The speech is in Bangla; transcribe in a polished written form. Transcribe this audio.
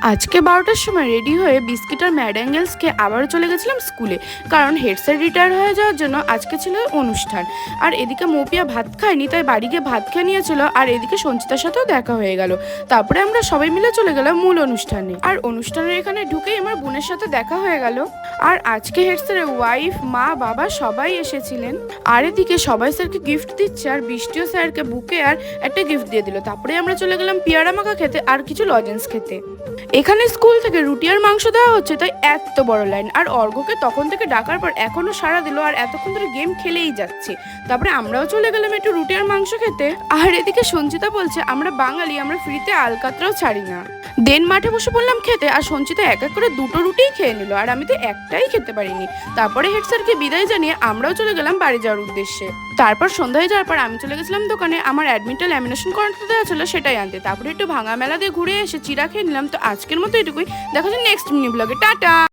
আজকে 12টার সময় রেডি হয়ে বিস্কিট আর ম্যাড অ্যাঙ্গেলস খেয়ে আবারও চলে গেছিলাম স্কুলে, কারণ হেড স্যার রিটায়ার হয়ে যাওয়ার জন্য আজকে ছিল অনুষ্ঠান। আর এদিকে মৌপিয়া ভাত খায়নি, তাই বাড়ি গিয়ে ভাত খেয়ে নিয়েছিল। আর এদিকে সঞ্চিতার সাথেও দেখা হয়ে গেল। তারপরে আমরা সবাই মিলে চলে গেলাম মূল অনুষ্ঠানে। আর অনুষ্ঠানের এখানে ঢুকেই আমার বোনের সাথে দেখা হয়ে গেল। আর আজকে হেড স্যারের ওয়াইফ, মা, বাবা সবাই এসেছিলেন। আর এদিকে সবাই স্যারকে গিফট দিচ্ছে, আর বৃষ্টিও স্যারকে বুকে আর একটা গিফট দিয়ে দিল। তারপরে আমরা চলে গেলাম পিয়ারা মাখা খেতে আর কিছু লজেন্স খেতে। এখানে স্কুল থেকে রুটি আর মাংস দেওয়া হচ্ছে, তাই এত বড় লাইন। আর অর্ঘ্যকে তখন থেকে ডাকার পর এখনো সাড়া দিল, আর এতক্ষণ ধরে গেম খেলেই যাচ্ছে। তারপরে আমরাও চলে গেলাম একটু রুটি আর মাংস খেতে। আর এদিকে সঞ্চিতা বলছে আমরা বাঙালি, আমরা ফ্রিতে আলকাতরাও ছাড়ি না। দেন মাঠে বসে পড়লাম খেতে, আর সঞ্চিতা এক এক করে দুটো রুটিই খেয়ে নিল, আর আমি তো একটাই খেতে পারিনি। তারপরে হেড স্যারকে বিদায় জানিয়ে আমরাও চলে গেলাম বাড়ি যাওয়ার উদ্দেশ্যে। তারপর সন্ধ্যায় যাওয়ার পর আমি চলে গেছিলাম দোকানে আমার অ্যাডমিটটা ল্যামিনেশন করাতে দেওয়া ছিল সেটাই আনতে। তারপরে একটু ভাঙা মেলা দিয়ে ঘুরে এসে চিড়া খেয়ে নিলাম। তো আজকের মতো এটুকুই, দেখা যায় নেক্সট মিনি ব্লগে। টাটা।